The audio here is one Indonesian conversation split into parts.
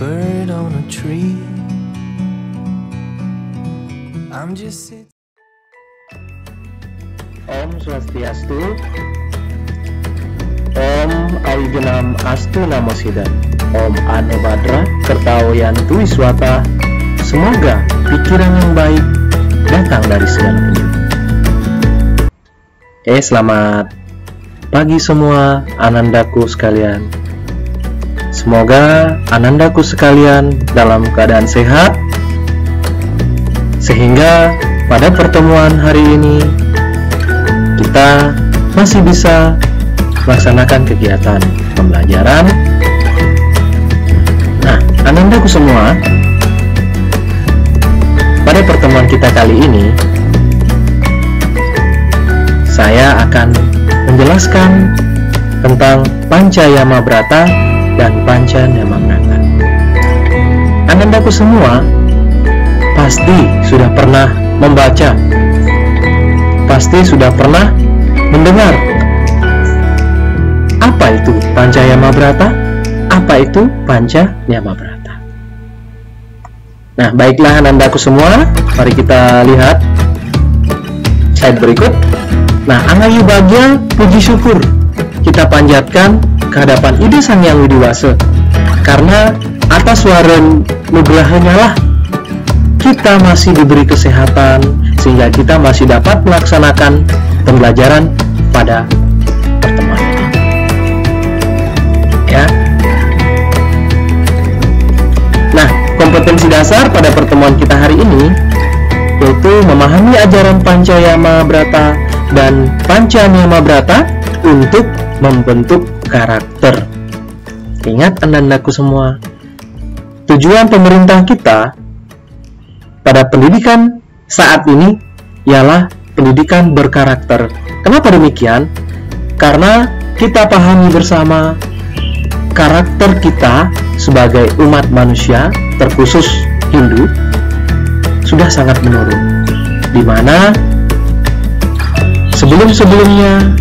bird on a tree. I'm just sitting. Om Swastiastu. Om Awigenam Astu Namo Siddham. Om Ane Badra Kertawian Tuiswata. Semoga pikiran yang baik datang dari segala penjuru. Selamat pagi semua anandaku sekalian. Semoga anandaku sekalian dalam keadaan sehat, sehingga pada pertemuan hari ini kita masih bisa melaksanakan kegiatan pembelajaran. Nah, anandaku semua, pada pertemuan kita kali ini saya akan menjelaskan tentang Pancayama Brata dan Pancanyama Brata. Anandaku semua pasti sudah pernah membaca, pasti sudah pernah mendengar apa itu Pancayama Brata, apa itu Pancanyama Brata. Nah, baiklah anandaku semua, mari kita lihat slide berikut. Nah, Angayu Bagya puji syukur kita panjatkan kehadapan Ide Sang Yang Widiwasa, karena atas waren nugrahanya lah kita masih diberi kesehatan, sehingga kita masih dapat melaksanakan pembelajaran pada pertemuan ini. Ya. Nah, kompetensi dasar pada pertemuan kita hari ini yaitu memahami ajaran Pancayama Brata dan Pancanyama Brata untuk membentuk karakter. Ingat anandaku semua, tujuan pemerintah kita pada pendidikan saat ini ialah pendidikan berkarakter. Kenapa demikian? Karena kita pahami bersama karakter kita sebagai umat manusia, terkhusus Hindu, sudah sangat menurun, di mana sebelum-sebelumnya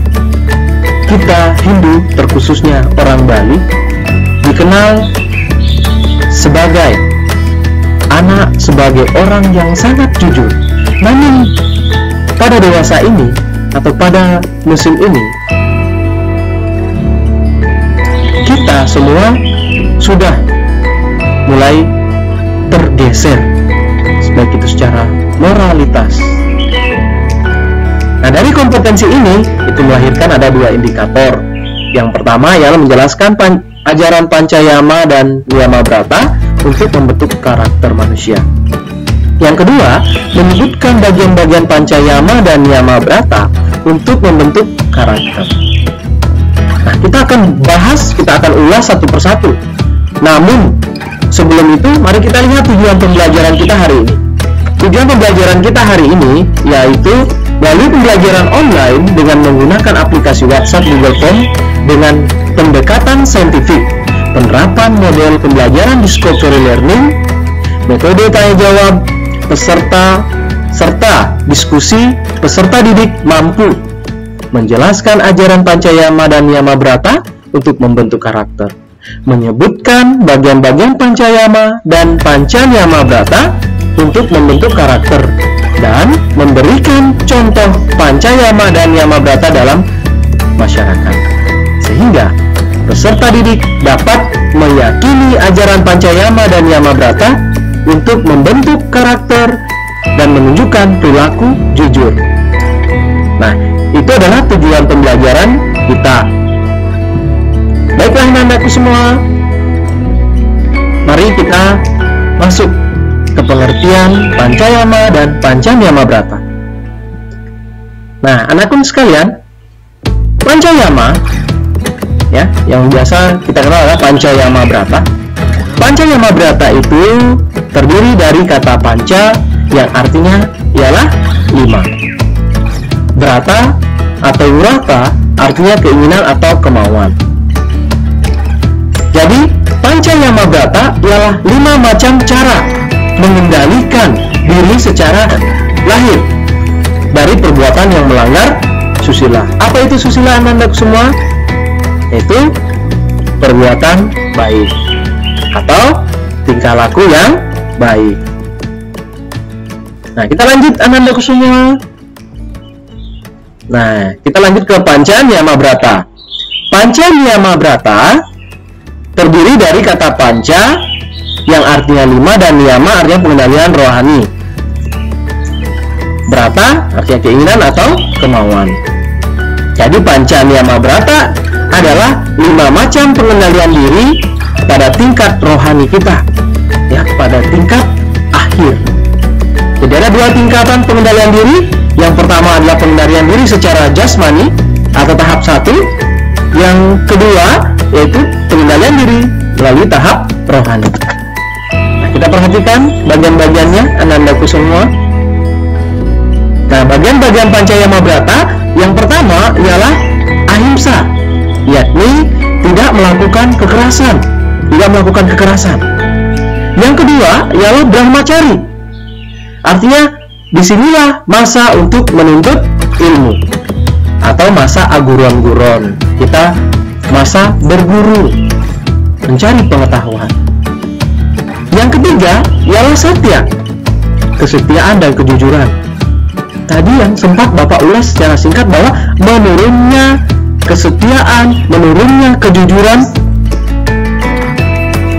kita Hindu, terkhususnya orang Bali, dikenal sebagai anak, sebagai orang yang sangat jujur. Namun pada dewasa ini atau pada musim ini, kita semua sudah mulai tergeser, baik itu secara moralitas. Nah, dari kompetensi ini itu melahirkan ada dua indikator. Yang pertama ialah menjelaskan ajaran Pancayama dan Nyama Brata untuk membentuk karakter manusia. Yang kedua, menyebutkan bagian-bagian Pancayama dan Nyama Brata untuk membentuk karakter. Nah, kita akan bahas, kita akan ulas satu persatu. Namun, sebelum itu, mari kita lihat tujuan pembelajaran kita hari ini. Tujuan pembelajaran kita hari ini yaitu melalui pembelajaran online dengan menggunakan aplikasi WhatsApp Google Form dengan pendekatan saintifik, penerapan model pembelajaran discovery learning, metode tanya jawab peserta, serta diskusi peserta didik mampu menjelaskan ajaran Pancayama dan Nyama Brata untuk membentuk karakter, menyebutkan bagian-bagian Pancayama dan Pancanyama Brata untuk membentuk karakter, dan memberikan contoh Pancayama dan Nyama Brata dalam masyarakat, sehingga peserta didik dapat meyakini ajaran Pancayama dan Nyama Brata untuk membentuk karakter dan menunjukkan perilaku jujur. Nah, itu adalah tujuan pembelajaran kita. Baiklah anandaku semua, mari kita masuk ke pengertian Pancayama dan Pancanyama Brata. Nah, anakku sekalian, Pancayama, ya, yang biasa kita kenal adalah Pancayama Brata. Pancanyama Brata itu terdiri dari kata panca yang artinya ialah 5. Brata atau urata artinya keinginan atau kemauan. Jadi, Pancanyama Brata ialah 5 macam cara mengendalikan diri secara lahir dari perbuatan yang melanggar susila. Apa itu susila anandaku semua? Itu perbuatan baik atau tingkah laku yang baik. Nah, kita lanjut Anandaku semua. Nah, kita lanjut ke Panca Niyama Brata. Panca Niyama Brata terdiri dari kata panca yang artinya 5 dan niyama artinya pengendalian rohani. Brata artinya keinginan atau kemauan. Jadi Panca Niyama Brata adalah 5 macam pengendalian diri pada tingkat rohani kita, ya, pada tingkat akhir. Jadi ada 2 tingkatan pengendalian diri. Yang pertama adalah pengendalian diri secara jasmani atau tahap 1. Yang kedua yaitu pengendalian diri melalui tahap rohani. Nah, kita perhatikan bagian-bagiannya Anandaku semua. Nah, bagian-bagian Panca Niyama Brata yang pertama ialah ahimsa, yakni tidak melakukan kekerasan. Yang kedua ialah brahmacari, artinya disinilah masa untuk menuntut ilmu atau masa aguron-guron. Kita masa berguru, mencari pengetahuan. Yang ketiga ialah satya, kesetiaan dan kejujuran. Tadi yang sempat Bapak ulas secara singkat bahwa menurunnya kesetiaan, menurunnya kejujuran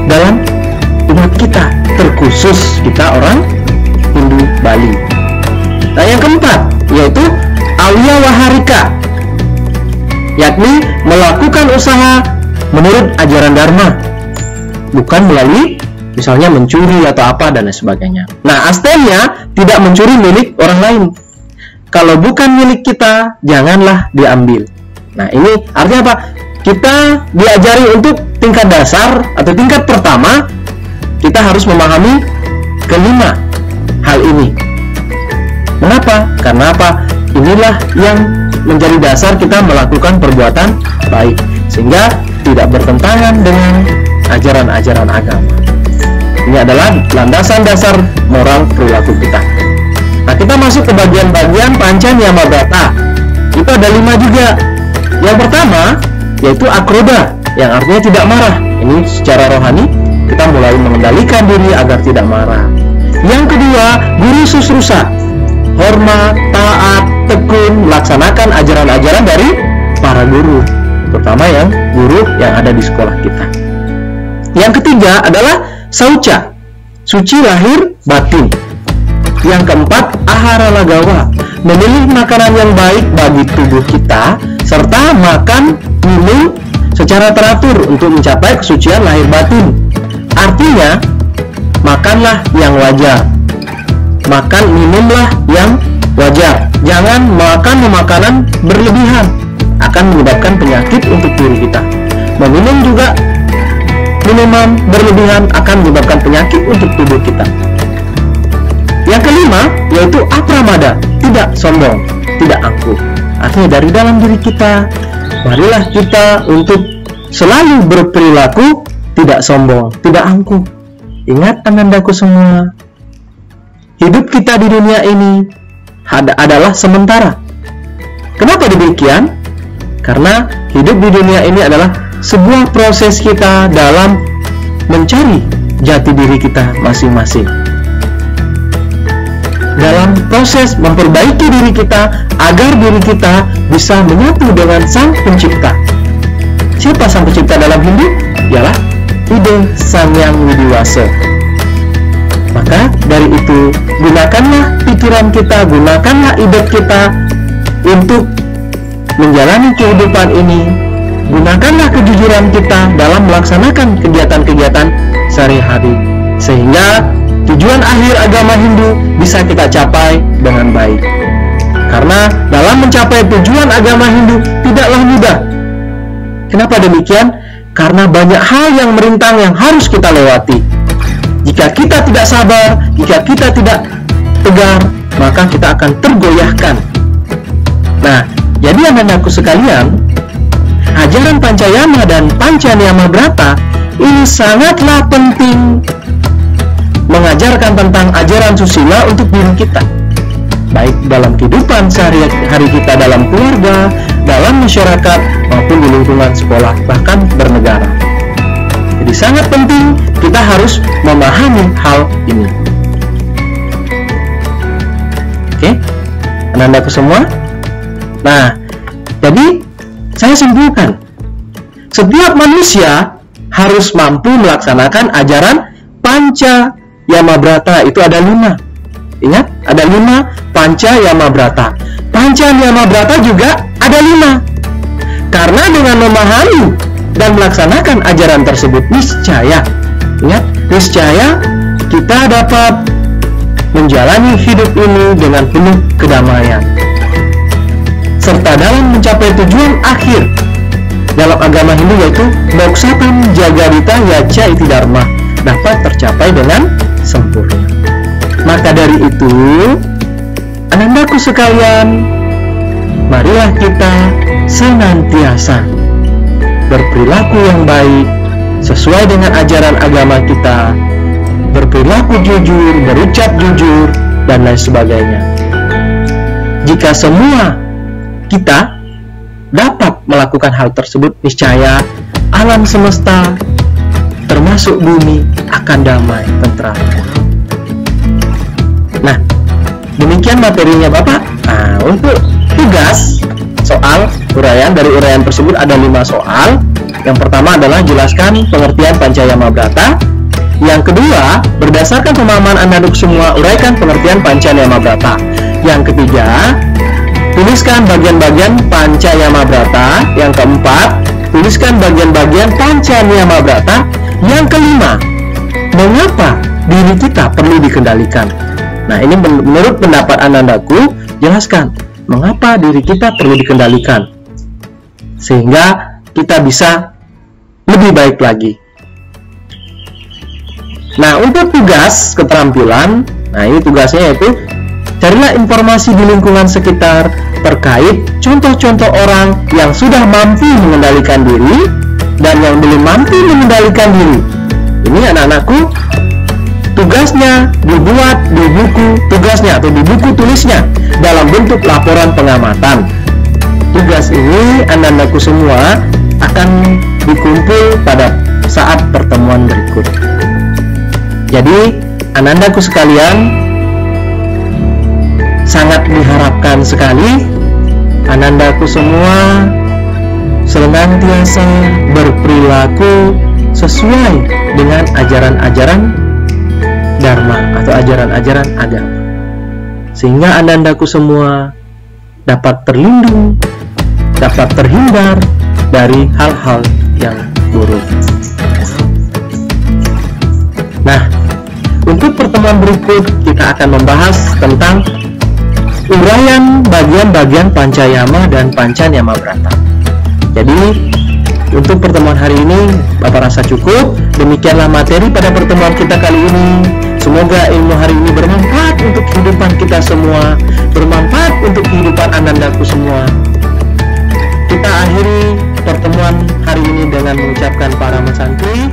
dalam umat kita, terkhusus kita orang Hindu Bali. Nah, yang keempat yaitu Awya Waharika, yakni melakukan usaha menurut ajaran Dharma, bukan melalui misalnya mencuri atau apa dan sebagainya. Nah, Asteya tidak mencuri milik orang lain. Kalau bukan milik kita, janganlah diambil. Nah, ini artinya apa? Kita diajari untuk tingkat dasar atau tingkat pertama, kita harus memahami kelima hal ini. Mengapa? Karena apa? Inilah yang menjadi dasar kita melakukan perbuatan baik, sehingga tidak bertentangan dengan ajaran-ajaran agama. Ini adalah landasan dasar moral perilaku kita. Nah, kita masuk ke bagian-bagian Panca Niyama Brata. Itu ada 5 juga. Yang pertama yaitu akroba, yang artinya tidak marah. Ini secara rohani kita mulai mengendalikan diri agar tidak marah. Yang kedua, guru susrusa, hormat, taat, tekun, melaksanakan ajaran-ajaran dari para guru, terutama yang guru yang ada di sekolah kita. Yang ketiga adalah sauca, suci lahir batin. Yang keempat, ahara lagawa, memilih makanan yang baik bagi tubuh kita, serta makan, minum secara teratur untuk mencapai kesucian lahir batin. Artinya, makanlah yang wajar, makan minumlah yang wajar. Jangan makan makanan berlebihan, akan menyebabkan penyakit untuk diri kita. Meminum juga minuman berlebihan akan menyebabkan penyakit untuk tubuh kita. Yang kelima yaitu apramada, tidak sombong, tidak angkuh. Artinya dari dalam diri kita, marilah kita untuk selalu berperilaku tidak sombong, tidak angkuh. Ingat Anandaku semua, hidup kita di dunia ini adalah sementara. Kenapa demikian? Karena hidup di dunia ini adalah sebuah proses kita dalam mencari jati diri kita masing-masing, dalam proses memperbaiki diri kita agar diri kita bisa menyatu dengan Sang Pencipta. Siapa Sang Pencipta dalam Hindu? Ialah Ide Sangyang Widiwasa. Maka dari itu, gunakanlah pikiran kita, gunakanlah ide kita untuk menjalani kehidupan ini. Gunakanlah kejujuran kita dalam melaksanakan kegiatan-kegiatan sehari-hari, sehingga tujuan akhir agama Hindu bisa kita capai dengan baik. Karena dalam mencapai tujuan agama Hindu tidaklah mudah. Kenapa demikian? Karena banyak hal yang merintang yang harus kita lewati. Jika kita tidak sabar, jika kita tidak tegar, maka kita akan tergoyahkan. Nah, jadi anak-anakku sekalian, ajaran Pancayama dan Panca Niyama Brata ini sangatlah penting, mengajarkan tentang ajaran susila untuk diri kita, baik dalam kehidupan sehari-hari kita, dalam keluarga, dalam masyarakat, maupun di lingkungan sekolah, bahkan bernegara. Jadi sangat penting kita harus memahami hal ini. Oke, anak-anakku semua. Nah, jadi saya simpulkan, setiap manusia harus mampu melaksanakan ajaran Panca Yama Brata. Itu ada 5. Ingat, ada 5 Panca Yama Brata. Panca Yama Brata juga ada 5. Karena dengan memahami dan melaksanakan ajaran tersebut, niscaya, ingat, niscaya kita dapat menjalani hidup ini dengan penuh kedamaian, serta dalam mencapai tujuan akhir dalam agama Hindu, yaitu Mokshatam Jagarita Yacha Iti Dharma, dapat tercapai dengan sempurna. Maka dari itu, anandaku sekalian, marilah kita senantiasa berperilaku yang baik sesuai dengan ajaran agama kita, berperilaku jujur, berucap jujur, dan lain sebagainya. Jika semua kita dapat melakukan hal tersebut, niscaya alam semesta termasuk bumi akan damai, tentram. Nah, demikian materinya Bapak. Nah, untuk tugas soal uraian, dari uraian tersebut ada 5 soal. Yang pertama adalah jelaskan pengertian Panca Yama Brata. Yang kedua, berdasarkan pemahaman anak-anak semua, uraikan pengertian Panca Yama Brata. Yang ketiga, tuliskan bagian-bagian Panca Yama Brata. Yang keempat, tuliskan bagian-bagian Panca Yama Brata. Yang kelima, mengapa diri kita perlu dikendalikan? Nah, ini menurut pendapat anandaku, jelaskan mengapa diri kita perlu dikendalikan, sehingga kita bisa lebih baik lagi. Nah, untuk tugas keterampilan, nah ini tugasnya yaitu carilah informasi di lingkungan sekitar terkait contoh-contoh orang yang sudah mampu mengendalikan diri dan yang belum mampu mengendalikan diri. Ini anak-anakku, tugasnya dibuat di buku tugasnya atau di buku tulisnya dalam bentuk laporan pengamatan. Tugas ini anak-anakku semua akan dikumpul pada saat pertemuan berikut. Jadi anak-anakku sekalian, sangat diharapkan sekali anak-anakku semua senantiasa berperilaku sesuai dengan ajaran-ajaran Dharma atau ajaran-ajaran agama, sehingga anak-anakku semua dapat terlindung, dapat terhindar dari hal-hal yang buruk. Nah, untuk pertemuan berikut kita akan membahas tentang uraian bagian-bagian Panca Yama dan Panca Yama Brata. Jadi untuk pertemuan hari ini Bapak rasa cukup. Demikianlah materi pada pertemuan kita kali ini. Semoga ilmu hari ini bermanfaat untuk kehidupan kita semua, bermanfaat untuk kehidupan anak-anakku semua. Kita akhiri pertemuan hari ini dengan mengucapkan para santri.